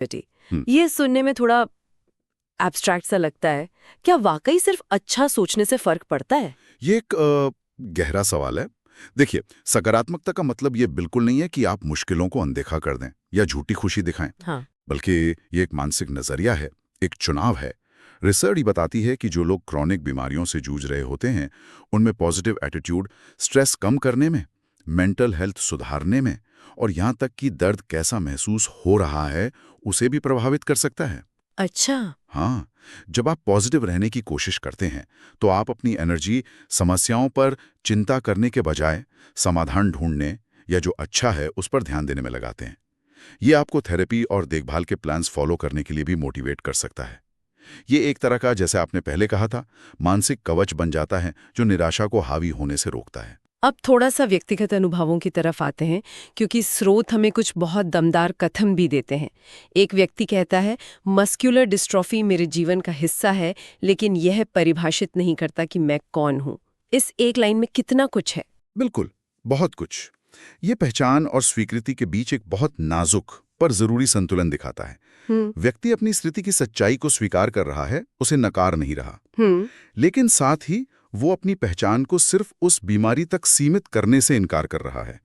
बेटी, हम्म। ये सुनने में थोड़ा एब्स्ट्रैक्ट सा लगता है। क्या वाकई सिर्फ अच्छा सोचने से फर्क पड़ता है? ये एक गहरा सवाल है। देखिए, सकारात्मकता का मतलब ये बिल्कुल नहीं है कि आप मुश्किलों को अनदेखा कर दें या झूठी खुशी दिखाएं, हाँ। बल्कि ये एक मानसिक नजरिया है, एक चुनाव है। रिसर्च ही बताती है कि जो लोग क्रॉनिक बीमारियों से जूझ रहे होते हैं, उनमें पॉजिटिव एटीट्यूड स्ट्रेस कम करने में, मेंटल हेल्थ सुधारने में और यहाँ तक कि दर्द कैसा महसूस हो रहा है, उसे भी प्रभावित कर सकता है। अच्छा। हाँ, जब आप पॉजिटिव रहने की कोशिश करते हैं तो आप अपनी एनर्जी समस्याओं पर चिंता करने के बजाय समाधान ढूंढने या जो अच्छा है उस पर ध्यान देने में लगाते हैं। ये आपको थेरेपी और देखभाल के प्लान्स फॉलो करने के लिए भी मोटिवेट कर सकता है। ये एक तरह का, जैसे आपने पहले कहा था, मानसिक कवच बन जाता है जो निराशा को हावी होने से रोकता है। अब थोड़ा सा व्यक्तिगत अनुभवों की तरफ आते हैं, क्योंकि स्रोत हमें कुछ बहुत दमदार कथन भी देते हैं। एक व्यक्ति कहता है, मस्कुलर डिस्ट्रॉफी मेरे जीवन का हिस्सा है, लेकिन यह परिभाषित नहीं करता कि मैं कौन हूँ। इस एक लाइन में कितना कुछ है। बिल्कुल, बहुत कुछ। ये पहचान और स्वीकृति के बीच एक बहुत नाजुक पर जरूरी संतुलन दिखाता है। व्यक्ति अपनी स्थिति की सच्चाई को स्वीकार कर रहा है, उसे नकार नहीं रहा, लेकिन साथ ही वो अपनी पहचान को सिर्फ उस बीमारी तक सीमित करने से इनकार कर रहा है।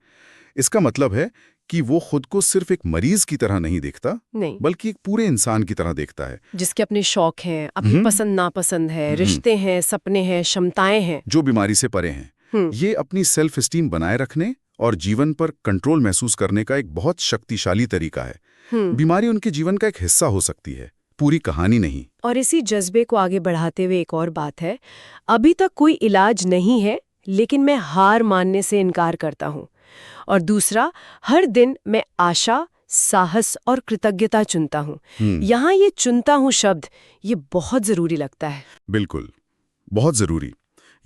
इसका मतलब है कि वो खुद को सिर्फ एक मरीज की तरह नहीं देखता, नहीं, बल्कि एक पूरे इंसान की तरह देखता है, जिसके अपने शौक हैं, अपनी पसंद नापसंद है, रिश्ते हैं, सपने हैं, क्षमताएं हैं, जो बीमारी से परे हैं। ये अपनी सेल्फ एस्टीम बनाए रखने और जीवन पर कंट्रोल महसूस करने का एक बहुत शक्तिशाली तरीका है। बीमारी उनके जीवन का एक हिस्सा हो सकती है, पूरी कहानी नहीं। और इसी जज्बे को आगे बढ़ाते हुए एक और बात है, अभी तक कोई इलाज नहीं है, लेकिन मैं हार मानने से इनकार करता हूँ। और दूसरा, हर दिन मैं आशा, साहस और कृतज्ञता चुनता हूँ। यहाँ ये चुनता हूँ शब्द, ये बहुत जरूरी लगता है। बिल्कुल, बहुत जरूरी।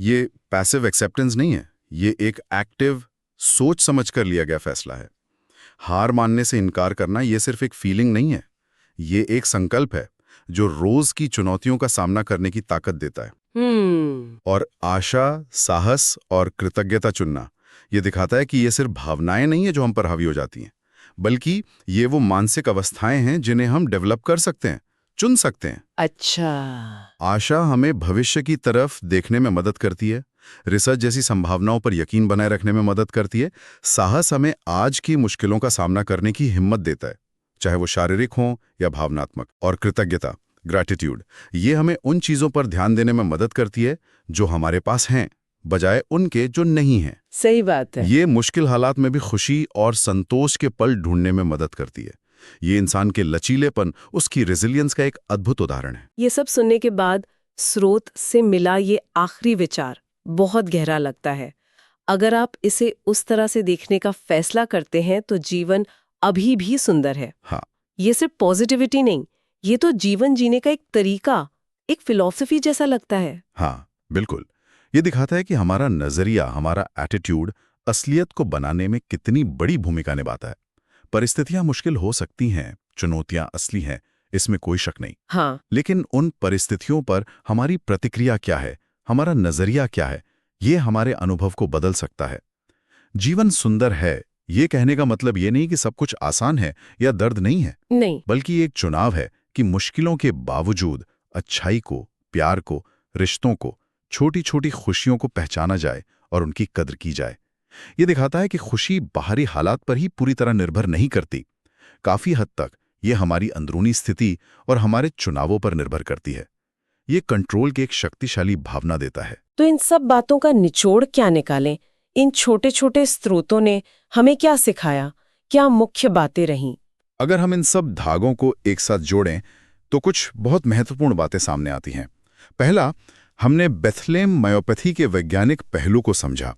ये पैसिव एक्सेप्टेंस नहीं है, ये एक एक्टिव सोच समझ कर लिया गया फैसला है। हार मानने से इनकार करना ये सिर्फ एक फीलिंग नहीं है, ये एक संकल्प है जो रोज की चुनौतियों का सामना करने की ताकत देता है। और आशा, साहस और कृतज्ञता चुनना ये दिखाता है कि ये सिर्फ भावनाएं नहीं है जो हम पर हावी हो जाती हैं, बल्कि ये वो मानसिक अवस्थाएं हैं जिन्हें हम डेवलप कर सकते हैं, चुन सकते हैं। अच्छा। आशा हमें भविष्य की तरफ देखने में मदद करती है, रिसर्च जैसी संभावनाओं पर यकीन बनाए रखने में मदद करती है। साहस हमें आज की मुश्किलों का सामना करने की हिम्मत देता है, चाहे वो शारीरिक हो या भावनात्मक। और कृतज्ञता, ग्रैटिट्यूड, ये हमें उन चीजों पर ध्यान देने में मदद करती है जो हमारे पास हैं, बजाय उनके जो नहीं हैं। सही बात है। ये मुश्किल हालात में भी खुशी और संतोष के पल ढूंढने में मदद करती है। ये इंसान के लचीलेपन, उसकी रेजिलियंस का एक अद्भुत उदाहरण है। ये सब सुनने के बाद स्रोत से मिला ये आखिरी विचार बहुत गहरा लगता है। अगर आप इसे उस तरह से देखने का फैसला करते हैं तो जीवन अभी भी सुंदर है। हाँ, ये सिर्फ पॉजिटिविटी नहीं, ये तो जीवन जीने का एक तरीका, एक फिलॉसफी जैसा लगता है। हाँ, बिल्कुल। ये दिखाता है कि हमारा नजरिया, हमारा एटीट्यूड असलियत को बनाने में कितनी बड़ी भूमिका निभाता है। परिस्थितियां मुश्किल हो सकती हैं, चुनौतियां असली हैं, इसमें कोई शक नहीं। हाँ। लेकिन उन परिस्थितियों पर हमारी प्रतिक्रिया क्या है, हमारा नजरिया क्या है, ये हमारे अनुभव को बदल सकता है। जीवन सुंदर है, ये कहने का मतलब ये नहीं कि सब कुछ आसान है या दर्द नहीं है, नहीं, बल्कि एक चुनाव है कि मुश्किलों के बावजूद अच्छाई को, प्यार को, रिश्तों को, छोटी छोटी खुशियों को पहचाना जाए और उनकी कद्र की जाए। ये दिखाता है कि खुशी बाहरी हालात पर ही पूरी तरह निर्भर नहीं करती, काफी हद तक ये हमारी अंदरूनी स्थिति और हमारे चुनावों पर निर्भर करती है। ये कंट्रोल की एक शक्तिशाली भावना देता है। तो इन सब बातों का निचोड़ क्या निकालें? इन छोटे छोटे स्रोतों ने हमें क्या सिखाया, क्या मुख्य बातें रहीं? अगर हम इन सब धागों को एक साथ जोड़ें तो कुछ बहुत महत्वपूर्ण बातें सामने आती हैं। पहला, हमने बेथलेम मायोपैथी के वैज्ञानिक पहलू को समझा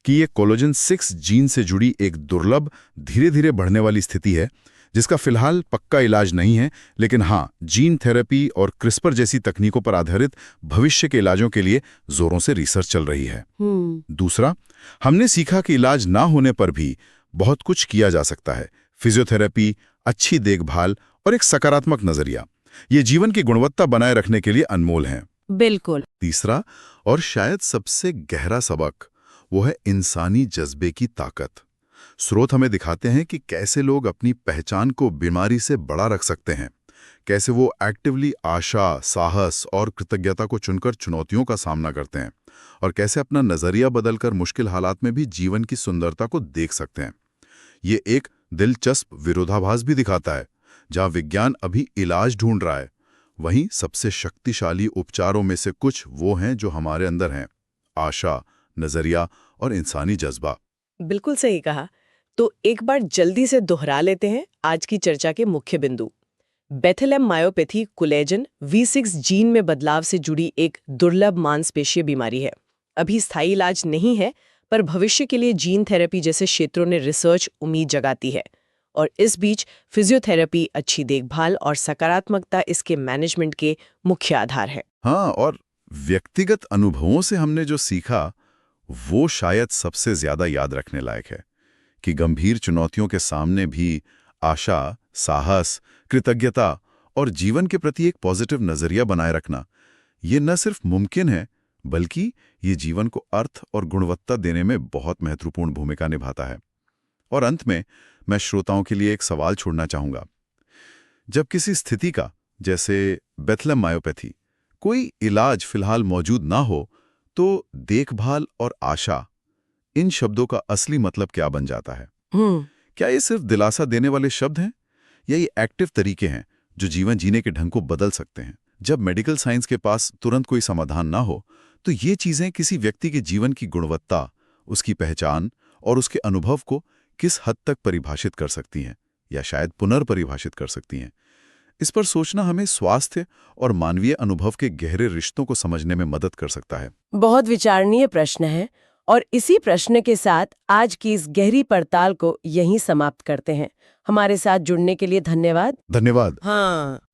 कि ये कोलेजन 6 जीन से जुड़ी एक दुर्लभ, धीरे धीरे बढ़ने वाली स्थिति है जिसका फिलहाल पक्का इलाज नहीं है, लेकिन हाँ, जीन थेरेपी और क्रिस्पर जैसी तकनीकों पर आधारित भविष्य के इलाजों के लिए जोरों से रिसर्च चल रही है। दूसरा, हमने सीखा कि इलाज ना होने पर भी बहुत कुछ किया जा सकता है। फिजियोथेरेपी, अच्छी देखभाल और एक सकारात्मक नजरिया, ये जीवन की गुणवत्ता बनाए रखने के लिए अनमोल हैं। बिल्कुल। तीसरा और शायद सबसे गहरा सबक, वो है इंसानी जज्बे की ताकत। स्रोत हमें दिखाते हैं कि कैसे लोग अपनी पहचान को बीमारी से बड़ा रख सकते हैं, कैसे वो एक्टिवली आशा, साहस और कृतज्ञता को चुनकर चुनौतियों का सामना करते हैं, और कैसे अपना नजरिया बदलकर मुश्किल हालात में भी जीवन की सुंदरता को देख सकते हैं। ये एक दिलचस्प विरोधाभास भी दिखाता है। जहां विज्ञान अभी इलाज ढूंढ रहा है, वहीं सबसे शक्तिशाली उपचारों में से कुछ वो हैं जो हमारे अंदर हैं: आशा, नजरिया और इंसानी जज्बा। बिल्कुल सही कहा। तो एक बार जल्दी से दोहरा लेते हैं आज की चर्चा के मुख्य बिंदु। Bethlehem myopathy collagen V6 gene में बदलाव से जुड़ी एक दुर्लभ मांसपेशीय बीमारी है। अभी स्थायी इलाज नहीं है, पर भविष्य के लिए जीन थेरेपी जैसे क्षेत्रों ने रिसर्च उम्मीद जगाती है। और इस बीच फिजियोथेरेपी, अच्छी देखभाल और सकारात्मकता इसके मैनेजमेंट के मुख्य आधार है। हाँ, और व्यक्तिगत अनुभवों से हमने जो सीखा वो शायद सबसे ज्यादा याद रखने लायक है, कि गंभीर चुनौतियों के सामने भी आशा, साहस, कृतज्ञता और जीवन के प्रति एक पॉजिटिव नजरिया बनाए रखना, ये न सिर्फ मुमकिन है, बल्कि ये जीवन को अर्थ और गुणवत्ता देने में बहुत महत्वपूर्ण भूमिका निभाता है। और अंत में मैं श्रोताओं के लिए एक सवाल छोड़ना चाहूंगा। जब किसी स्थिति का, जैसे बेथलेम मायोपैथी, कोई इलाज फिलहाल मौजूद ना हो, तो देखभाल और आशा, इन शब्दों का असली मतलब क्या बन जाता है? क्या ये सिर्फ दिलासा देने वाले शब्द हैं, या ये एक्टिव तरीके हैं जो जीवन जीने के ढंग को बदल सकते हैं? जब मेडिकल साइंस के पास तुरंत कोई समाधान ना हो, तो ये चीजें किसी व्यक्ति के जीवन की गुणवत्ता, उसकी पहचान और उसके अनुभव को किस हद तक परिभाषित कर सकती हैं, या शायद पुनर्परिभाषित कर सकती हैं? इस पर सोचना हमें स्वास्थ्य और मानवीय अनुभव के गहरे रिश्तों को समझने में मदद कर सकता है। बहुत विचारणीय प्रश्न है, और इसी प्रश्न के साथ आज की इस गहरी पड़ताल को यहीं समाप्त करते हैं। हमारे साथ जुड़ने के लिए धन्यवाद। धन्यवाद। हाँ।